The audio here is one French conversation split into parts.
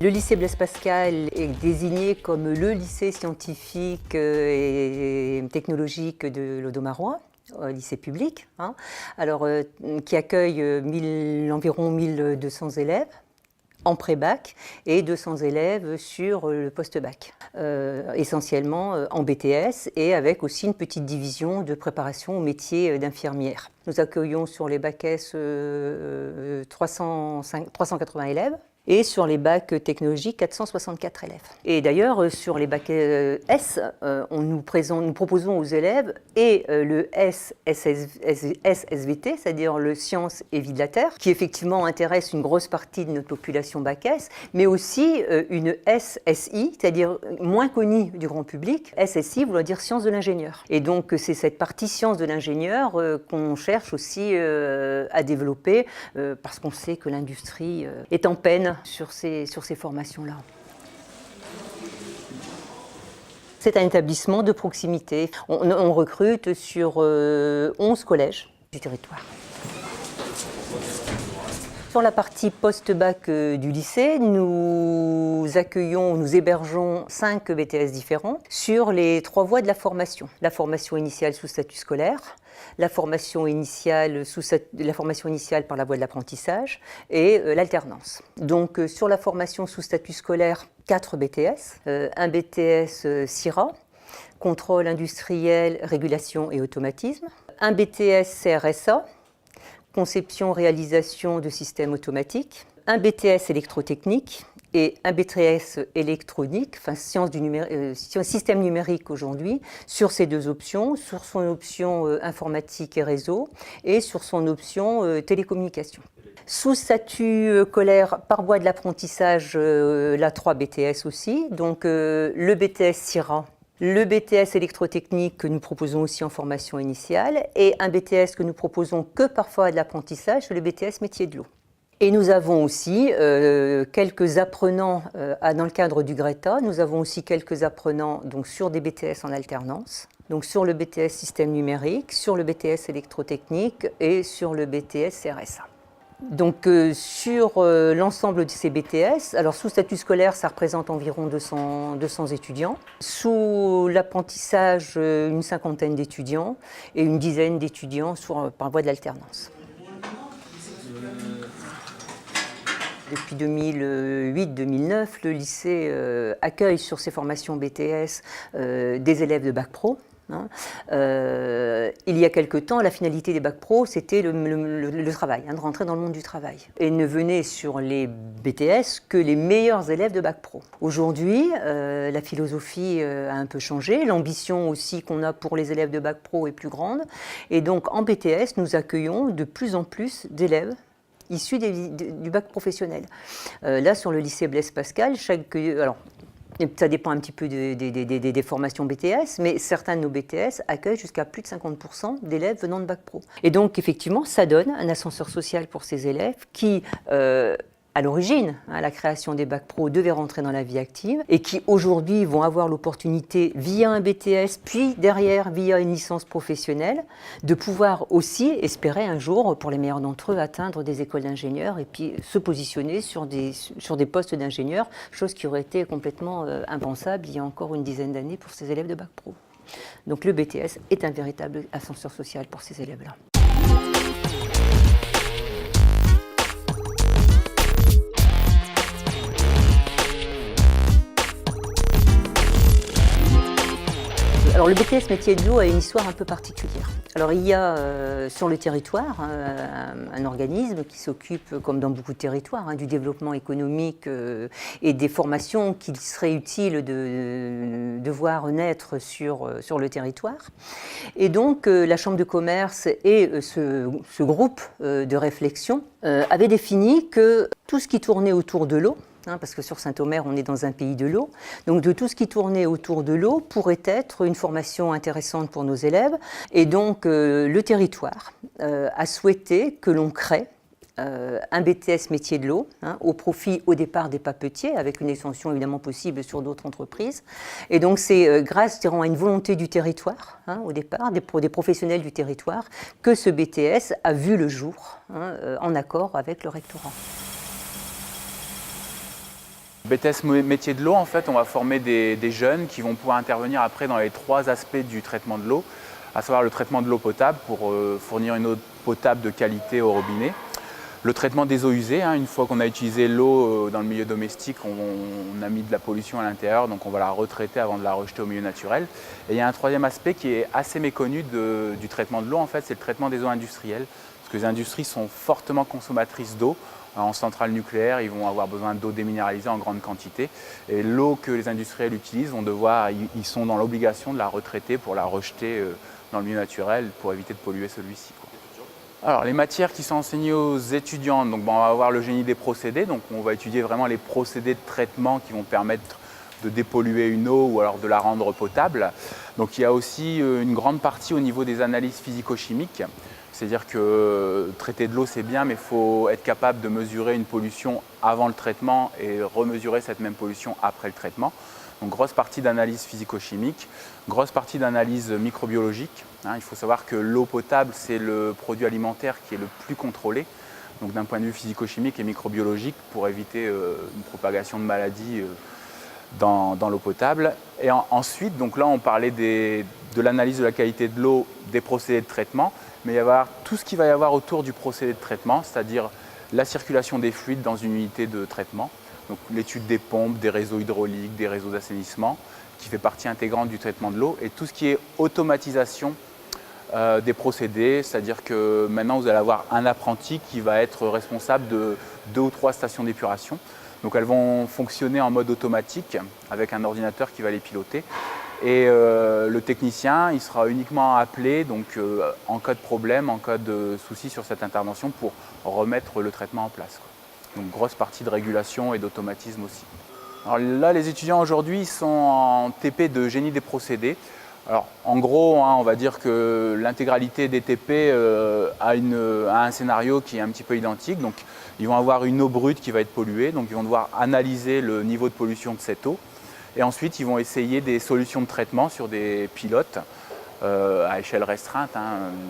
Le lycée Blaise Pascal est désigné comme le lycée scientifique et technologique de l'Audomarois, lycée public, qui accueille environ 1200 élèves en pré-bac et 200 élèves sur le post-bac, essentiellement en BTS et avec aussi une petite division de préparation au métier d'infirmière. Nous accueillons sur les bacs S 380 élèves. Et sur les bacs technologiques, 464 élèves. Et d'ailleurs, sur les bacs S, nous proposons aux élèves et le SSVT, c'est-à-dire le Sciences et Vie de la Terre, qui effectivement intéresse une grosse partie de notre population bac S, mais aussi une SSI, c'est-à-dire moins connue du grand public. SSI voulant dire Sciences de l'ingénieur. Et donc, c'est cette partie Sciences de l'ingénieur qu'on cherche aussi à développer, parce qu'on sait que l'industrie est en peine sur ces formations-là. C'est un établissement de proximité. On recrute sur 11 collèges du territoire. Sur la partie post-bac du lycée, nous hébergeons 5 BTS différents sur les 3 voies de la formation. La formation initiale sous statut scolaire, la formation initiale par la voie de l'apprentissage et l'alternance. Donc sur la formation sous statut scolaire, 4 BTS, un BTS CIRA, contrôle industriel, régulation et automatisme, un BTS CRSA, conception, réalisation de systèmes automatiques, un BTS électrotechnique et un BTS électronique, système numérique aujourd'hui, sur ces 2 options, sur son option informatique et réseau et sur son option télécommunication. Sous statut scolaire par voie de l'apprentissage, la 3 BTS aussi, donc le BTS CIRA, le BTS électrotechnique que nous proposons aussi en formation initiale et un BTS que nous proposons que parfois de l'apprentissage, c'est le BTS métier de l'eau. Et nous avons aussi quelques apprenants dans le cadre du GRETA, nous avons aussi quelques apprenants donc, sur des BTS en alternance, donc sur le BTS système numérique, sur le BTS électrotechnique et sur le BTS RSA. Donc sur l'ensemble de ces BTS, alors sous statut scolaire, ça représente environ 200 étudiants. Sous l'apprentissage, une 50aine d'étudiants et une dizaine d'étudiants par voie de l'alternance. Depuis 2008-2009, le lycée accueille sur ses formations BTS des élèves de bac pro. Il y a quelque temps, la finalité des bacs pro, c'était le travail, de rentrer dans le monde du travail. Et ne venaient sur les BTS que les meilleurs élèves de bac pro. Aujourd'hui, la philosophie a un peu changé, l'ambition aussi qu'on a pour les élèves de bac pro est plus grande. Et donc en BTS, nous accueillons de plus en plus d'élèves issus du bac professionnel. Là, sur le lycée Blaise Pascal, ça dépend un petit peu des formations BTS, mais certains de nos BTS accueillent jusqu'à plus de 50% d'élèves venant de bac pro. Et donc, effectivement, ça donne un ascenseur social pour ces élèves qui, à l'origine, la création des bacs pro devaient rentrer dans la vie active et qui, aujourd'hui, vont avoir l'opportunité, via un BTS, puis derrière, via une licence professionnelle, de pouvoir aussi espérer un jour, pour les meilleurs d'entre eux, atteindre des écoles d'ingénieurs et puis se positionner sur des postes d'ingénieurs, chose qui aurait été complètement impensable il y a encore une dizaine d'années pour ces élèves de bac pro. Donc le BTS est un véritable ascenseur social pour ces élèves-là. Alors le BTS métier de l'eau a une histoire un peu particulière. Alors il y a sur le territoire un organisme qui s'occupe, comme dans beaucoup de territoires, du développement économique et des formations qu'il serait utile de voir naître sur le territoire. Et donc la Chambre de commerce et ce groupe de réflexion avaient défini que tout ce qui tournait autour de l'eau, parce que sur Saint-Omer, on est dans un pays de l'eau. Donc de tout ce qui tournait autour de l'eau pourrait être une formation intéressante pour nos élèves. Et donc le territoire a souhaité que l'on crée un BTS métier de l'eau, au profit au départ des papetiers, avec une extension évidemment possible sur d'autres entreprises. Et donc c'est grâce à une volonté du territoire, au départ, des professionnels du territoire, que ce BTS a vu le jour, en accord avec le rectorat. BTS métier de l'eau, en fait, on va former des jeunes qui vont pouvoir intervenir après dans les 3 aspects du traitement de l'eau, à savoir le traitement de l'eau potable pour fournir une eau potable de qualité au robinet. Le traitement des eaux usées, une fois qu'on a utilisé l'eau dans le milieu domestique, on a mis de la pollution à l'intérieur, donc on va la retraiter avant de la rejeter au milieu naturel. Et il y a un 3e aspect qui est assez méconnu du traitement de l'eau, en fait, c'est le traitement des eaux industrielles. Parce que les industries sont fortement consommatrices d'eau. En centrale nucléaire, ils vont avoir besoin d'eau déminéralisée en grande quantité. Et l'eau que les industriels utilisent, ils sont dans l'obligation de la retraiter pour la rejeter dans le milieu naturel pour éviter de polluer celui-ci. Alors, les matières qui sont enseignées aux étudiants, donc, on va avoir le génie des procédés, donc on va étudier vraiment les procédés de traitement qui vont permettre de dépolluer une eau ou alors de la rendre potable. Donc il y a aussi une grande partie au niveau des analyses physico-chimiques, c'est-à-dire que traiter de l'eau c'est bien, mais il faut être capable de mesurer une pollution avant le traitement et remesurer cette même pollution après le traitement. Donc grosse partie d'analyse physico-chimique, grosse partie d'analyse microbiologique. Il faut savoir que l'eau potable, c'est le produit alimentaire qui est le plus contrôlé, donc d'un point de vue physico-chimique et microbiologique, pour éviter une propagation de maladies dans l'eau potable. Et ensuite, donc là on parlait de l'analyse de la qualité de l'eau, des procédés de traitement, mais il va y avoir tout ce qu'il va y avoir autour du procédé de traitement, c'est-à-dire la circulation des fluides dans une unité de traitement, donc l'étude des pompes, des réseaux hydrauliques, des réseaux d'assainissement, qui fait partie intégrante du traitement de l'eau, et tout ce qui est automatisation des procédés, c'est-à-dire que maintenant vous allez avoir un apprenti qui va être responsable de 2 ou 3 stations d'épuration. Donc elles vont fonctionner en mode automatique avec un ordinateur qui va les piloter. Et le technicien, il sera uniquement appelé donc, en cas de problème, en cas de souci sur cette intervention pour remettre le traitement en place. Donc grosse partie de régulation et d'automatisme aussi. Alors là, les étudiants aujourd'hui sont en TP de génie des procédés. Alors en gros, on va dire que l'intégralité des TP a un scénario qui est un petit peu identique. Donc ils vont avoir une eau brute qui va être polluée, donc ils vont devoir analyser le niveau de pollution de cette eau. Et ensuite, ils vont essayer des solutions de traitement sur des pilotes à échelle restreinte.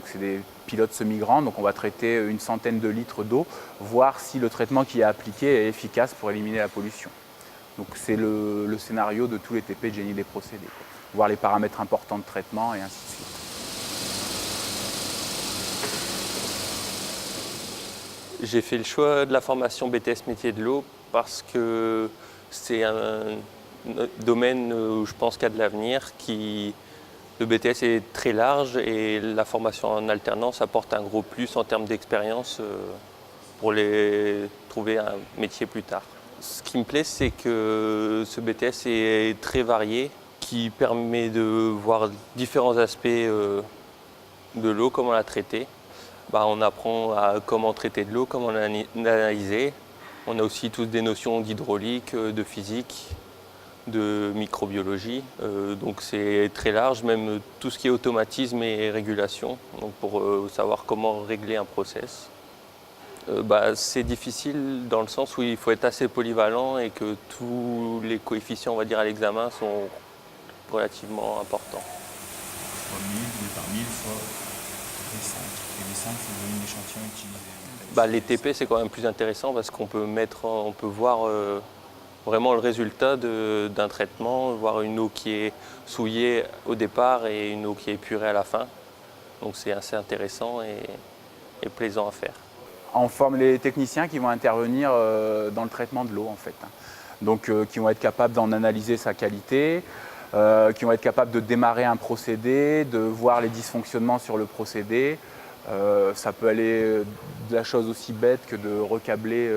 C'est des pilotes semi-grands, donc on va traiter une centaine de litres d'eau, voir si le traitement qui est appliqué est efficace pour éliminer la pollution. Donc c'est le scénario de tous les TP de génie des procédés. Voir les paramètres importants de traitement et ainsi de suite. J'ai fait le choix de la formation BTS métier de l'eau parce que c'est un domaine où je pense qu'il y a de l'avenir. Le BTS est très large et la formation en alternance apporte un gros plus en termes d'expérience pour trouver un métier plus tard. Ce qui me plaît, c'est que ce BTS est très varié, qui permet de voir différents aspects de l'eau, comment la traiter. On apprend à comment traiter de l'eau, comment l'analyser. On a aussi tous des notions d'hydraulique, de physique, de microbiologie. Donc c'est très large, même tout ce qui est automatisme et régulation, donc pour savoir comment régler un process. C'est difficile dans le sens où il faut être assez polyvalent et que tous les coefficients, on va dire, à l'examen sont relativement importants. Soit 1000, divisé par 1000, soit V5. Et V5, c'est le volume d'échantillon utilisé. Les TP, c'est quand même plus intéressant parce qu'on peut voir vraiment le résultat d'un traitement, voir une eau qui est souillée au départ et une eau qui est épurée à la fin. Donc c'est assez intéressant et plaisant à faire. On forme les techniciens qui vont intervenir dans le traitement de l'eau en fait. Donc qui vont être capables d'en analyser sa qualité, qui vont être capables de démarrer un procédé, de voir les dysfonctionnements sur le procédé. Ça peut aller de la chose aussi bête que de recabler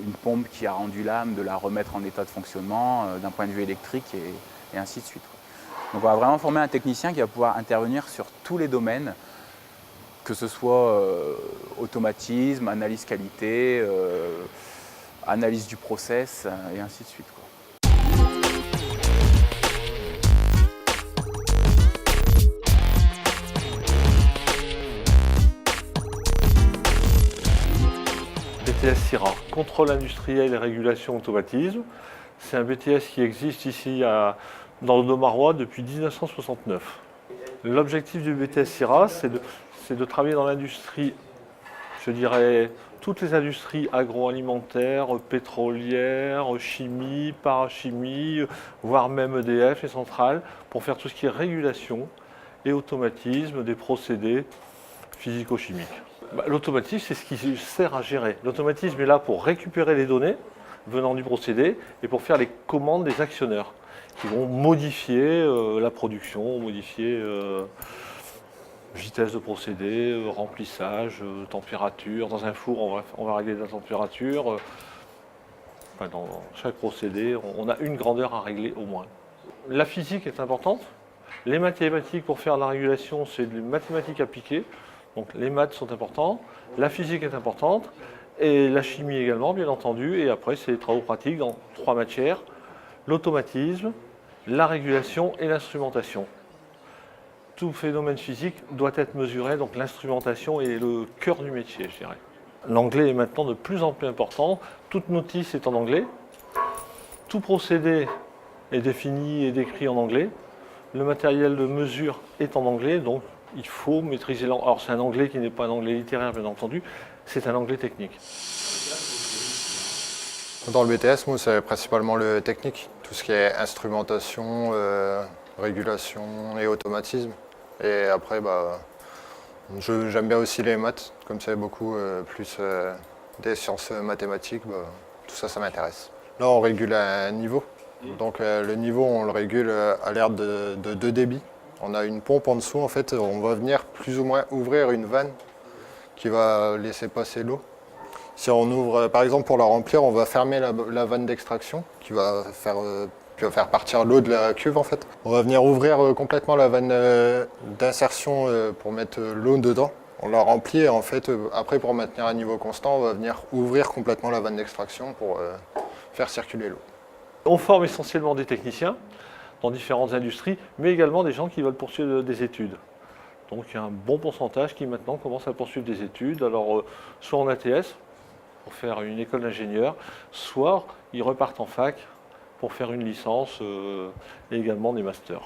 une pompe qui a rendu l'âme, de la remettre en état de fonctionnement d'un point de vue électrique et ainsi de suite. Donc on va vraiment former un technicien qui va pouvoir intervenir sur tous les domaines, que ce soit automatisme, analyse qualité, analyse du process et ainsi de suite. BTS CIRA, contrôle industriel et régulation automatisme. C'est un BTS qui existe ici dans le Domarois depuis 1969. L'objectif du BTS CIRA, c'est de travailler dans l'industrie, je dirais, toutes les industries agroalimentaires, pétrolières, chimie, parachimie, voire même EDF et centrales, pour faire tout ce qui est régulation et automatisme des procédés physico-chimiques. L'automatisme, c'est ce qui sert à gérer. L'automatisme est là pour récupérer les données venant du procédé et pour faire les commandes des actionneurs qui vont modifier la production, modifier vitesse de procédé, remplissage, température. Dans un four, on va régler la température. Dans chaque procédé, on a une grandeur à régler au moins. La physique est importante. Les mathématiques pour faire la régulation, c'est des mathématiques appliquées. Donc les maths sont importants, la physique est importante, et la chimie également, bien entendu. Et après, c'est les travaux pratiques dans 3 matières, l'automatisme, la régulation et l'instrumentation. Tout phénomène physique doit être mesuré, donc l'instrumentation est le cœur du métier, je dirais. L'anglais est maintenant de plus en plus important, toute notice est en anglais, tout procédé est défini et décrit en anglais, le matériel de mesure est en anglais, donc il faut maîtriser l'anglais. Alors c'est un anglais qui n'est pas un anglais littéraire, bien entendu, c'est un anglais technique. Dans le BTS, moi, c'est principalement le technique, tout ce qui est instrumentation, régulation et automatisme. Et après, j'aime bien aussi les maths, comme c'est beaucoup plus des sciences mathématiques, tout ça, ça m'intéresse. Là, on régule un niveau. Donc le niveau, on le régule à l'air de 2 débits. On a une pompe en dessous, en fait, on va venir plus ou moins ouvrir une vanne qui va laisser passer l'eau. Si on ouvre, par exemple pour la remplir, on va fermer la vanne d'extraction qui va faire partir l'eau de la cuve en fait. On va venir ouvrir complètement la vanne d'insertion pour mettre l'eau dedans. On la remplit et en fait, après pour maintenir un niveau constant, on va venir ouvrir complètement la vanne d'extraction pour faire circuler l'eau. On forme essentiellement des techniciens dans différentes industries, mais également des gens qui veulent poursuivre des études. Donc il y a un bon pourcentage qui maintenant commence à poursuivre des études, alors soit en ATS, pour faire une école d'ingénieur, soit ils repartent en fac pour faire une licence et également des masters.